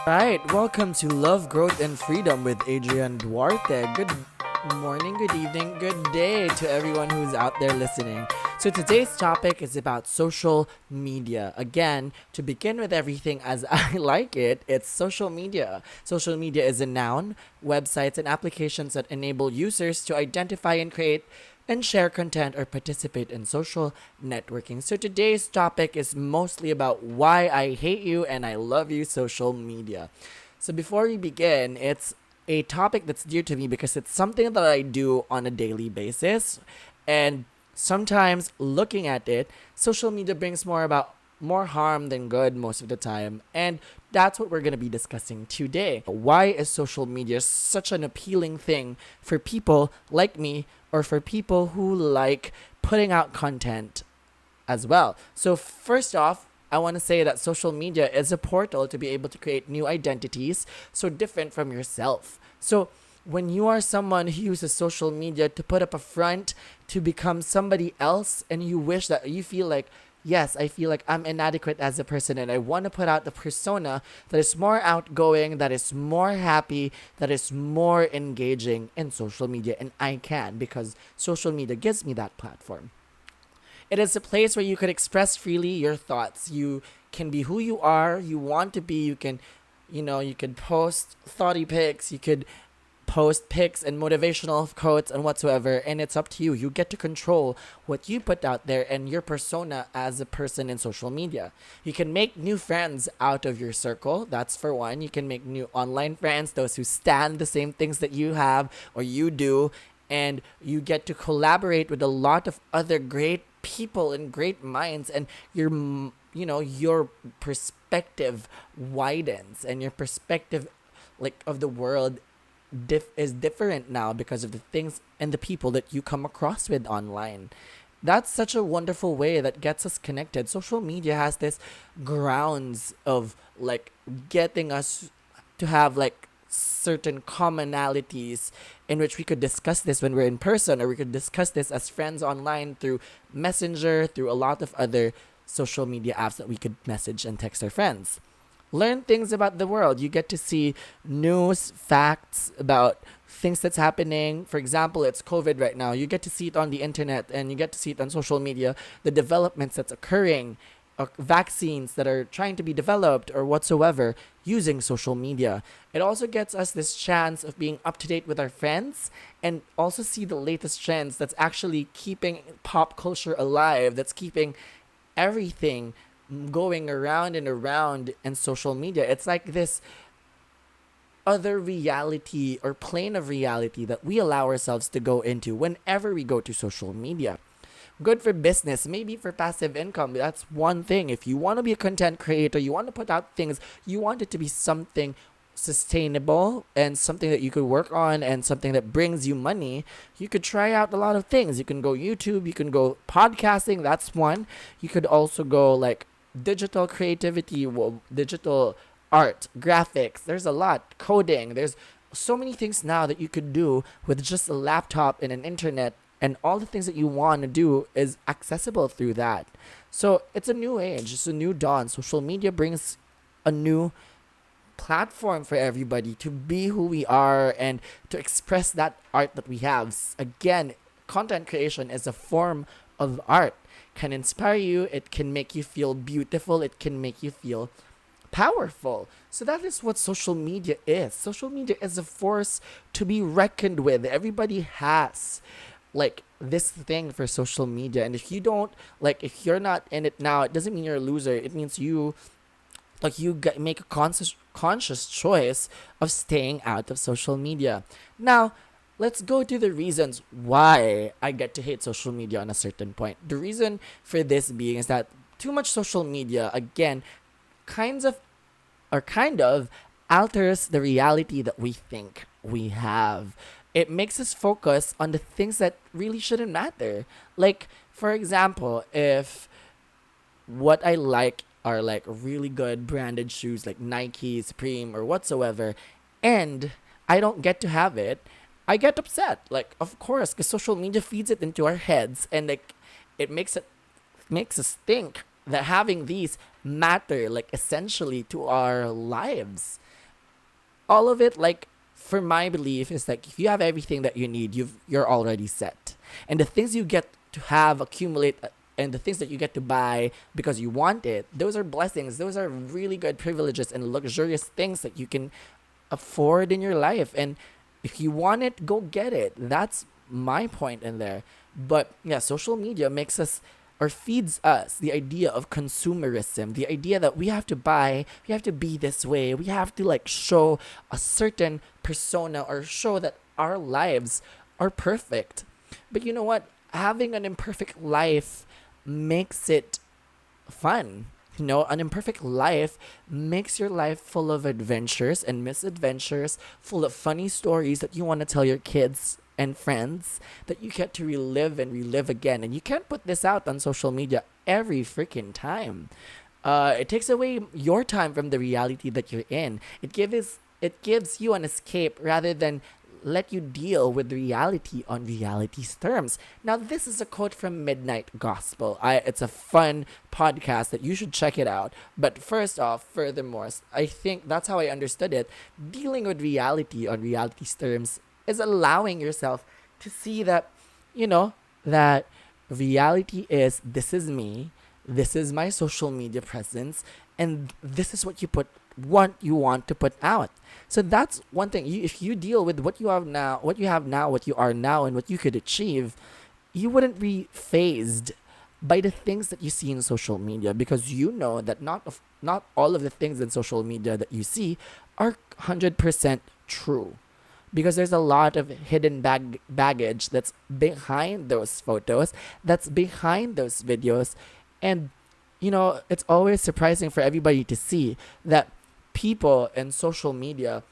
Right, welcome to Love, Growth, and Freedom with Adrian Duarte. Good morning, good evening, good day to everyone who's out there listening. So, today's topic is about social media. Again, to begin with everything as I like it, it's social media. Social media is a noun, websites, and applications that enable users to identify and create and share content or participate in social networking. So today's topic is mostly about why I hate you and I love you social media. So before we begin, it's a topic that's dear to me because it's something that I do on a daily basis, and sometimes looking at it, social media brings more harm than good most of the time. And that's what we're going to be discussing today. Why is social media such an appealing thing for people like me or for people who like putting out content as well? So, first off, I want to say that social media is a portal to be able to create new identities so different from yourself. So, when you are someone who uses social media to put up a front to become somebody else, and you wish that you feel like, yes, I feel like I'm inadequate as a person, and I want to put out the persona that is more outgoing, that is more happy, that is more engaging in social media. And I can because social media gives me that platform. It is a place where you could express freely your thoughts. You can be who you are, you want to be. You can, you could post thoughty pics. You could post pics and motivational quotes and whatsoever, and it's up to you. You get to control what you put out there and your persona as a person in social media. You can make new friends out of your circle. That's for one. You can make new online friends, those who stand the same things that you have or you do, and you get to collaborate with a lot of other great people and great minds, and your perspective widens, and your perspective like of the world is different now because of the things and the people that you come across with online. That's such a wonderful way that gets us connected. Social media has this grounds of like getting us to have like certain commonalities in which we could discuss this when we're in person, or we could discuss this as friends online through Messenger, through a lot of other social media apps that we could message and text our friends. Learn things about the world. You get to see news, facts about things that's happening. For example, it's COVID right now. You get to see it on the internet, and you get to see it on social media, the developments that's occurring, vaccines that are trying to be developed or whatsoever using social media. It also gets us this chance of being up to date with our friends and also see the latest trends that's actually keeping pop culture alive, that's keeping everything going around and around in social media. It's like this other reality or plane of reality that we allow ourselves to go into whenever we go to social media. Good for business, maybe for passive income. That's one thing. If you want to be a content creator, you want to put out things, you want it to be something sustainable and something that you could work on and something that brings you money, you could try out a lot of things. You can go YouTube, you can go podcasting, that's one. You could also go like digital creativity, digital art, graphics. There's a lot. Coding. There's so many things now that you could do with just a laptop and an internet, and all the things that you want to do is accessible through that. So it's a new age, it's a new dawn. Social media brings a new platform for everybody to be who we are and to express that art that we have. Again, content creation is a form of art. Can inspire you, it can make you feel beautiful, it can make you feel powerful. So that is what social media is. Social media is a force to be reckoned with. Everybody has like this thing for social media, and if you don't, like, if you're not in it now, it doesn't mean you're a loser. It means make a conscious choice of staying out of social media. Now, let's go to the reasons why I get to hate social media on a certain point. The reason for this being is that too much social media, again, kinds of kind of alters the reality that we think we have. It makes us focus on the things that really shouldn't matter. Like, for example, if what I like are like really good branded shoes like Nike, Supreme, or whatsoever, and I don't get to have it, I get upset. Like, of course, because social media feeds it into our heads, and like it makes us think that having these matter like essentially to our lives. all of it, like, for my belief, is like if you have everything that you need, you're already set. And the things you get to have accumulate, and the things that you get to buy because you want it, those are blessings. Those are really good privileges and luxurious things that you can afford in your life. And if you want it, go get it. That's my point in there. But yeah, social media makes us, or feeds us, the idea of consumerism, the idea that we have to buy, we have to be this way, we have to like show a certain persona or show that our lives are perfect. But you know what? Having an imperfect life makes it fun. You know, an imperfect life makes your life full of adventures and misadventures, full of funny stories that you want to tell your kids and friends, that you get to relive and relive again. And you can't put this out on social media every freaking time. It takes away your time from the reality that you're in. It gives you an escape rather than let you deal with reality on reality's terms. Now, this is a quote from Midnight Gospel. It's a fun podcast that you should check it out. But first off, furthermore, I think that's how I understood it. Dealing with reality on reality's terms is allowing yourself to see that, that reality is, this is me, this is my social media presence, and this is what you want to put out. So that's one thing. If you deal with what you have now, what you are now, and what you could achieve, you wouldn't be phased by the things that you see in social media, because you know that not all of the things in social media that you see are 100% true, because there's a lot of hidden baggage that's behind those photos, that's behind those videos. And it's always surprising for everybody to see that people in social media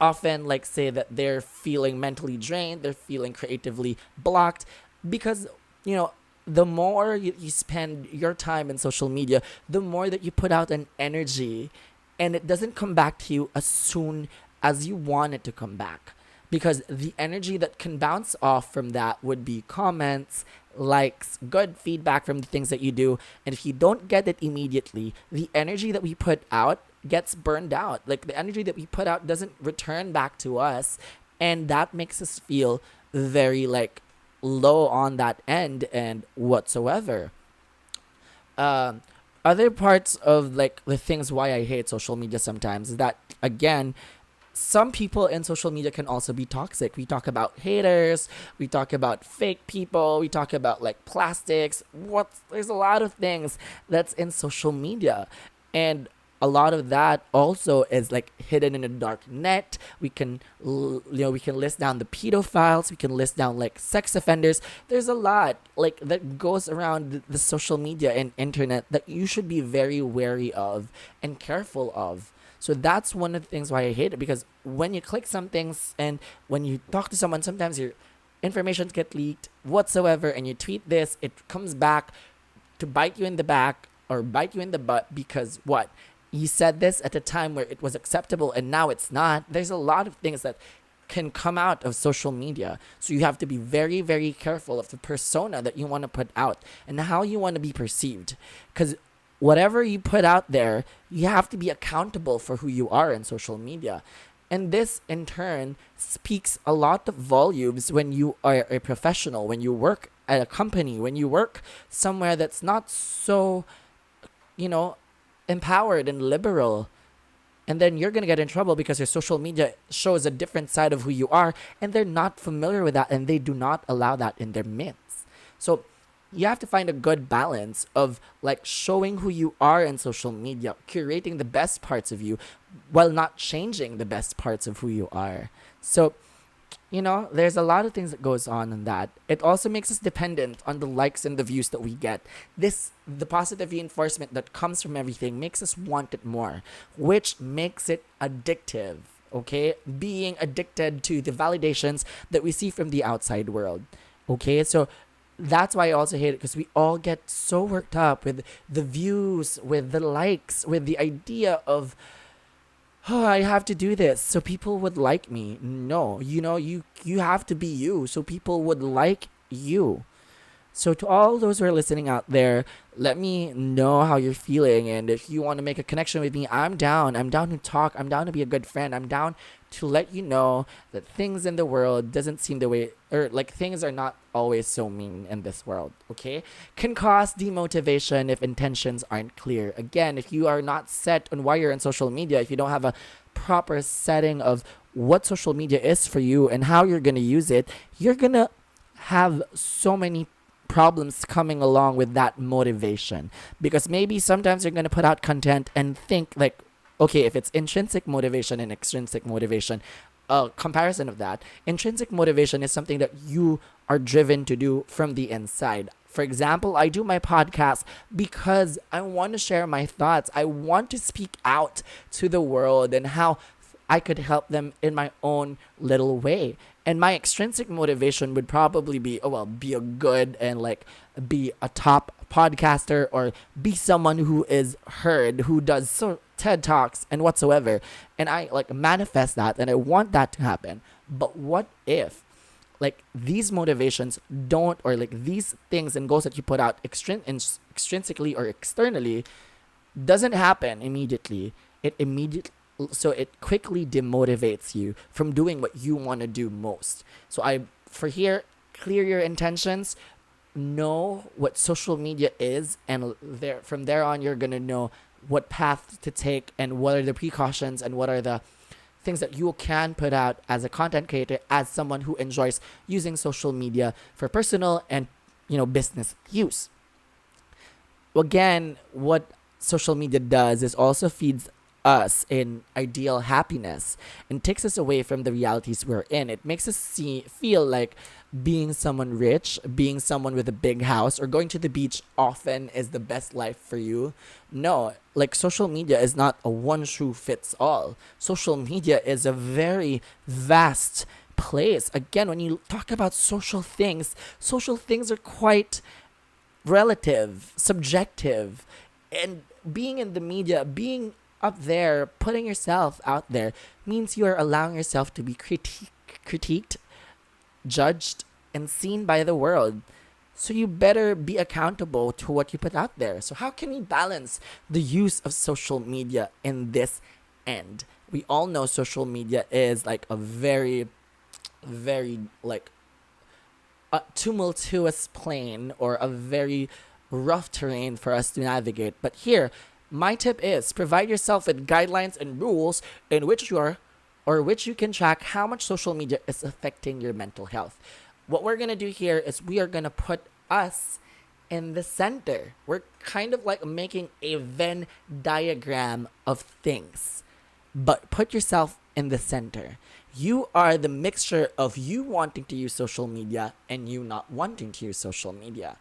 often like say that they're feeling mentally drained, they're feeling creatively blocked, because the more you spend your time in social media, the more that you put out an energy, and it doesn't come back to you as soon as you want it to come back, because the energy that can bounce off from that would be comments, likes, good feedback from the things that you do. And if you don't get it immediately, the energy that we put out gets burned out. Like, the energy that we put out doesn't return back to us, and that makes us feel very like low on that end and whatsoever. Other parts of like the things why I hate social media sometimes is that, again, some people in social media can also be toxic. We talk about haters, we talk about fake people, we talk about like plastics. There's a lot of things that's in social media, and a lot of that also is like hidden in a dark net. We can list down the pedophiles, we can list down like sex offenders. There's a lot like that goes around the social media and internet that you should be very wary of and careful of. So that's one of the things why I hate it, because when you click some things and when you talk to someone, sometimes your information get leaked whatsoever, and you tweet this, it comes back to bite you in the back or bite you in the butt, because what? You said this at a time where it was acceptable and now it's not. There's a lot of things that can come out of social media. So you have to be very, very careful of the persona that you want to put out and how you want to be perceived. Because whatever you put out there, you have to be accountable for who you are in social media. And this, in turn, speaks a lot of volumes when you are a professional, when you work at a company, when you work somewhere that's not so, empowered and liberal. And then you're going to get in trouble because your social media shows a different side of who you are, and they're not familiar with that, and they do not allow that in their midst. So you have to find a good balance of like showing who you are in social media, curating the best parts of you while not changing the best parts of who you are. So, there's a lot of things that goes on in that. It also makes us dependent on the likes and the views that we get. The positive reinforcement that comes from everything makes us want it more, which makes it addictive. Okay, being addicted to the validations that we see from the outside world. Okay, so that's why I also hate it, because we all get so worked up with the views, with the likes, with the idea of, I have to do this so people would like me. No, you have to be you so people would like you. So to all those who are listening out there, let me know how you're feeling, and if you want to make a connection with me, I'm down. I'm down to talk. I'm down to be a good friend. I'm down to let you know that things in the world doesn't seem the way, or like things are not always so mean in this world, okay? Can cause demotivation if intentions aren't clear. Again, if you are not set on why you're on social media, if you don't have a proper setting of what social media is for you and how you're going to use it, you're going to have so many problems coming along with that motivation, because maybe sometimes you're going to put out content and think like, okay, if it's intrinsic motivation and extrinsic motivation, a comparison of that, intrinsic motivation is something that you are driven to do from the inside. For example, I do my podcast because I want to share my thoughts. I want to speak out to the world and how I could help them in my own little way. And my extrinsic motivation would probably be, oh, well, be a good and like be a top podcaster, or be someone who is heard, who does so TED Talks and whatsoever. And I like manifest that and I want that to happen. But what if like these motivations don't, or like these things and goals that you put out extrinsically or externally doesn't happen immediately? So it quickly demotivates you from doing what you want to do most. So clear your intentions, know what social media is, and from there on you're gonna know what path to take and what are the precautions and what are the things that you can put out as a content creator, as someone who enjoys using social media for personal and business use. Again, what social media does is also feeds us in ideal happiness and takes us away from the realities we're in. It makes us feel like being someone rich, being someone with a big house, or going to the beach often is the best life for you. No, like social media is not a one shoe fits all. Social media is a very vast place. Again, when you talk about social things are quite relative, subjective, and being in the media, being up there, putting yourself out there, means you are allowing yourself to be critiqued, judged, and seen by the world. So you better be accountable to what you put out there. So how can we balance the use of social media in this end? We all know social media is like a very, very like a tumultuous plane, or a very rough terrain for us to navigate. But here, my tip is provide yourself with guidelines and rules in which you can track how much social media is affecting your mental health. What we're going to do here is we are going to put us in the center. We're kind of like making a Venn diagram of things, but put yourself in the center. You are the mixture of you wanting to use social media and you not wanting to use social media.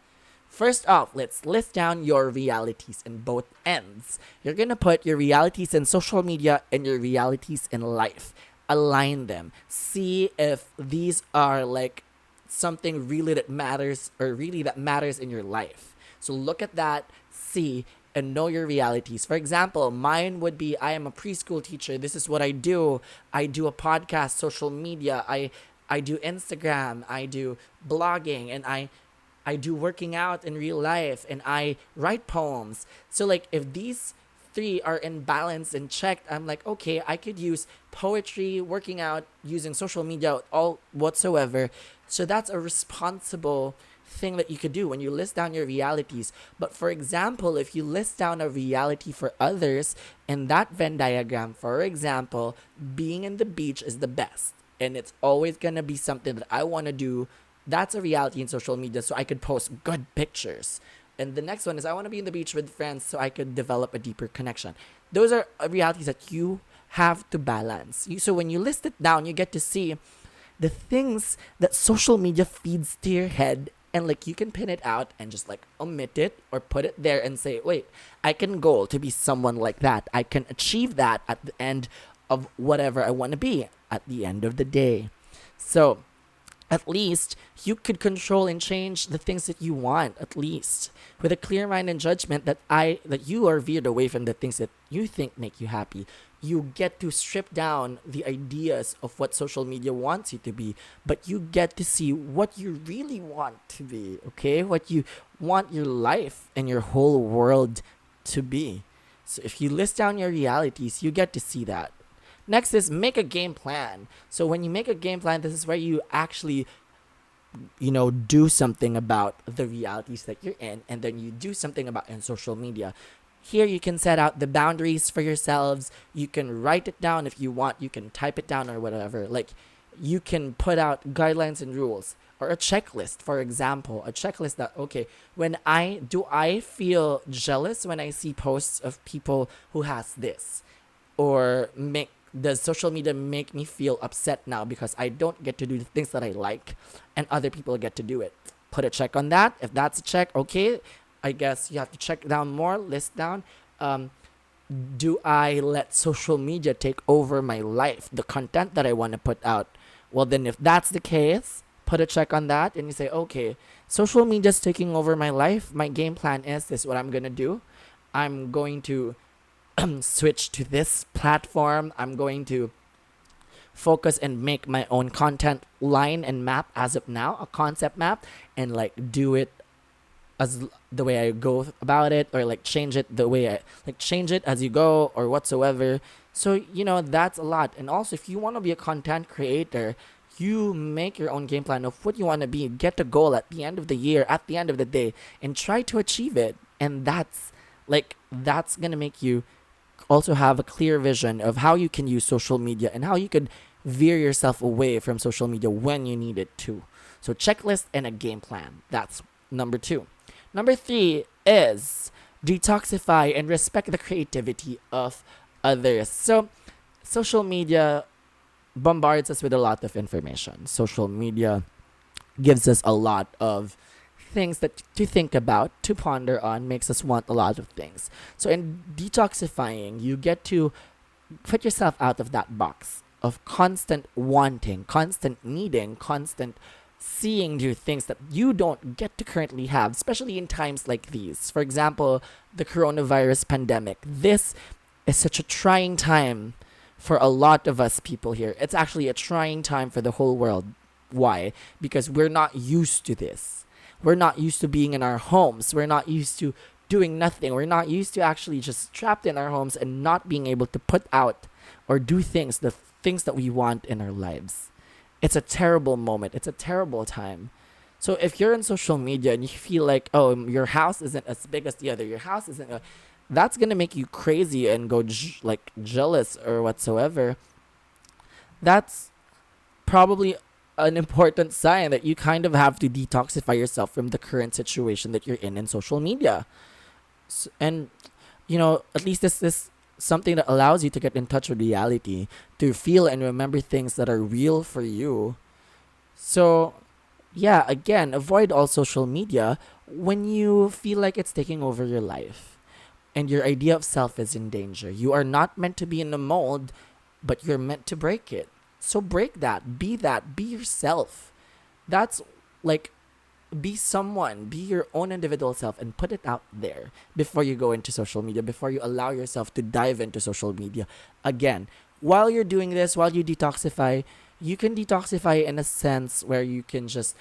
First off, let's list down your realities in both ends. You're going to put your realities in social media and your realities in life. Align them. See if these are like something really that matters, or really that matters in your life. So look at that, see, and know your realities. For example, mine would be, I am a preschool teacher. This is what I do. I do a podcast, social media. I do Instagram. I do blogging, and I do working out in real life, and I write poems. So like if these three are in balance and checked, I'm like, okay, I could use poetry, working out, using social media, all whatsoever. So that's a responsible thing that you could do when you list down your realities. But for example, if you list down a reality for others in that Venn diagram, for example, being in the beach is the best, and it's always gonna be something that I want to do. That's a reality in social media, so I could post good pictures. And the next one is I want to be in the beach with friends so I could develop a deeper connection. Those are realities that you have to balance. So when you list it down, you get to see the things that social media feeds to your head, and like you can pin it out and just like omit it or put it there and say, wait, I can goal to be someone like that. I can achieve that at the end of whatever I want to be at the end of the day. So at least you could control and change the things that you want, at least with a clear mind and judgment that you are veered away from the things that you think make you happy. You get to strip down the ideas of what social media wants you to be, but you get to see what you really want to be, okay? What you want your life and your whole world to be. So if you list down your realities, you get to see that. Next is make a game plan. So when you make a game plan, this is where you actually, do something about the realities that you're in, and then you do something about in social media. Here you can set out the boundaries for yourselves. You can write it down if you want. You can type it down or whatever. Like, you can put out guidelines and rules or a checklist. For example, a checklist that, okay, I feel jealous when I see posts of people who has this, or make does social media make me feel upset now because I don't get to do the things that I like and other people get to do it? Put a check on that. If that's a check, okay, I guess you have to check down more, list down. Do I let social media take over my life, the content that I want to put out? Well, then if that's the case, put a check on that and you say, okay, social media's taking over my life. My game plan is this is what I'm going to do. I'm going to switch to this platform. I'm going to focus and make my own content line and map as of now, a concept map, and like do it as the way I go about it, or like change it the way I like change it as you go or whatsoever. So that's a lot. And also, if you want to be a content creator, you make your own game plan of what you want to be, get a goal at the end of the year, at the end of the day, and try to achieve it. And that's gonna make you also have a clear vision of how you can use social media and how you could veer yourself away from social media when you need it to. So checklist and a game plan. That's number 2. Number 3 is detoxify and respect the creativity of others. So social media bombards us with a lot of information. Social media gives us a lot of things that to think about, to ponder on, makes us want a lot of things. So in detoxifying, you get to put yourself out of that box of constant wanting, constant needing, constant seeing new things that you don't get to currently have, especially in times like these. For example, the coronavirus pandemic. This is such a trying time for a lot of us people here. It's actually a trying time for the whole world. Why? Because we're not used to this. We're not used to being in our homes. We're not used to doing nothing. We're not used to actually just trapped in our homes and not being able to put out or do the things that we want in our lives. It's a terrible moment. It's a terrible time. So if you're in social media and you feel like, oh, your house isn't as big as the other, your house isn't, that's going to make you crazy and go jealous or whatsoever. That's probably an important sign that you kind of have to detoxify yourself from the current situation that you're in social media. And, at least this is something that allows you to get in touch with reality, to feel and remember things that are real for you. So, yeah, again, avoid all social media when you feel like it's taking over your life and your idea of self is in danger. You are not meant to be in a mold, but you're meant to break it. So break that, be yourself. That's be someone, be your own individual self and put it out there before you go into social media, before you allow yourself to dive into social media. Again, while you're doing this, while you detoxify, you can detoxify in a sense where you can just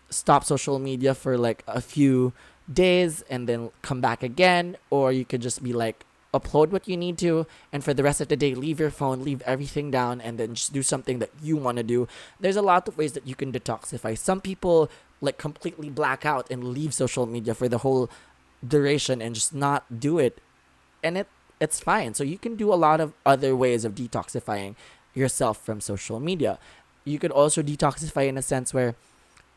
stop social media for a few days and then come back again, or you could just be upload what you need to, and for the rest of the day, leave your phone, leave everything down, and then just do something that you want to do. There's a lot of ways that you can detoxify. Some people completely black out and leave social media for the whole duration and just not do it, and it's fine. So you can do a lot of other ways of detoxifying yourself from social media. You could also detoxify in a sense where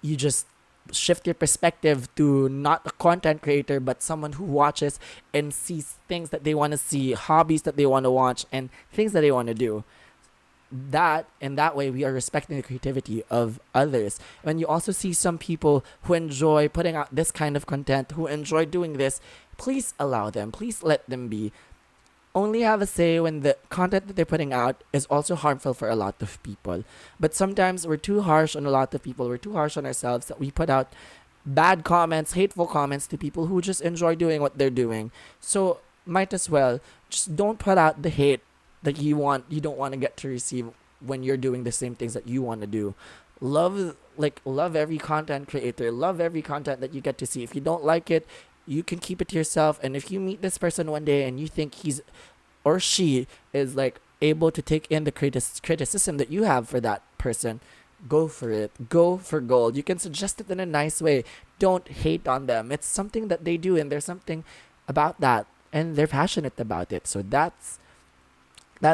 you just shift your perspective to not a content creator but someone who watches and sees things that they want to see, hobbies that they want to watch, and things that they want to do. That in that way we are respecting the creativity of others. When you also see some people who enjoy putting out this kind of content, who enjoy doing this, please allow them, please let them be. Only have a say when the content that they're putting out is also harmful for a lot of people. But sometimes we're too harsh on a lot of people. We're too harsh on ourselves that we put out bad comments, hateful comments to people who just enjoy doing what they're doing. So might as well just don't put out the hate that you don't want to get to receive when you're doing the same things that you want to do. Love every content creator, love every content that you get to see. If you don't like it, you can keep it to yourself. And if you meet this person one day and you think he's or she is like able to take in the criticism that you have for that person, go for it. Go for gold. You can suggest it in a nice way. Don't hate on them. It's something that they do, and there's something about that, and they're passionate about it. So that's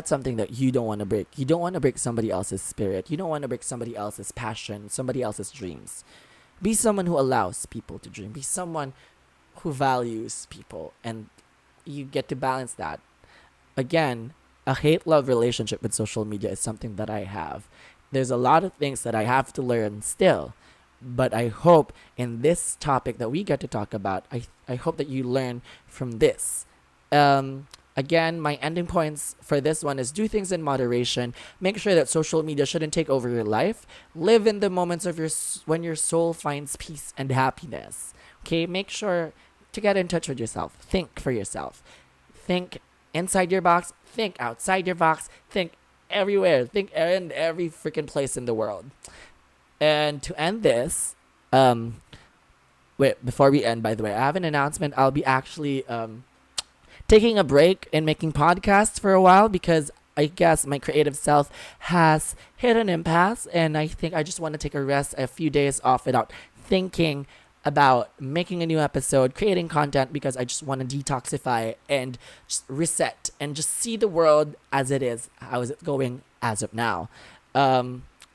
something that you don't want to break. You don't want to break somebody else's spirit. You don't want to break somebody else's passion, somebody else's dreams. Be someone who allows people to dream. Be someone who values people, and you get to balance that. Again, a hate love relationship with social media is something that I have. There's a lot of things that I have to learn still, but I hope in this topic that we get to talk about, I hope that you learn from this. Again, my ending points for this one is do things in moderation. Make sure that social media shouldn't take over your life. Live in the moments of when your soul finds peace and happiness. Okay, make sure to get in touch with yourself. Think for yourself. Think inside your box. Think outside your box. Think everywhere. Think in every freaking place in the world. And to end this, wait, before we end, by the way, I have an announcement. I'll be actually taking a break in making podcasts for a while because I guess my creative self has hit an impasse, and I think I just want to take a rest, a few days off without thinking about making a new episode, creating content, because I just want to detoxify and just reset and just see the world as it is. How is it going as of now?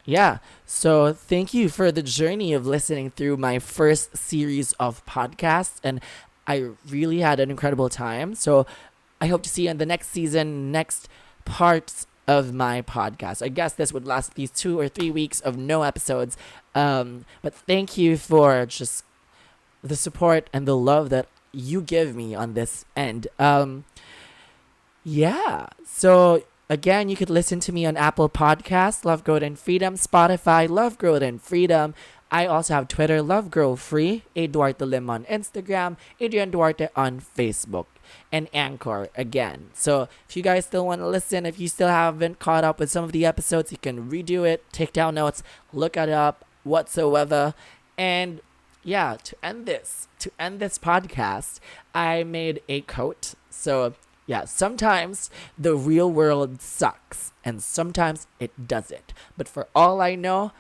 Yeah. So thank you for the journey of listening through my first series of podcasts, and I really had an incredible time. So I hope to see you in the next season, next parts of my podcast. I guess this would last these 2 or 3 weeks of no episodes. But thank you for just the support and the love that you give me on this end. Yeah. So again, you could listen to me on Apple Podcasts, Love Growth and Freedom, Spotify, Love Growth and Freedom. I also have Twitter, Love Grow Free, A Duarte Lim on Instagram, Adrian Duarte on Facebook, and Anchor again. So if you guys still want to listen, if you still haven't caught up with some of the episodes, you can redo it, take down notes, look it up, whatsoever. And yeah, to end this podcast, I made a quote. So yeah, sometimes the real world sucks, and sometimes it doesn't. But for all I know,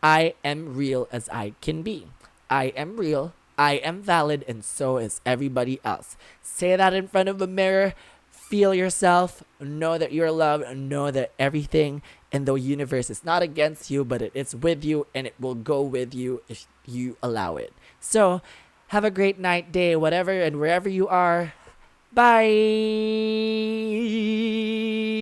I am real as I can be. I am real, I am valid, and so is everybody else. Say that in front of a mirror. Feel yourself. Know that you're loved. Know that everything in the universe is not against you, but it is with you, and it will go with you if you allow it. So, have a great night, day, whatever, and wherever you are. Bye.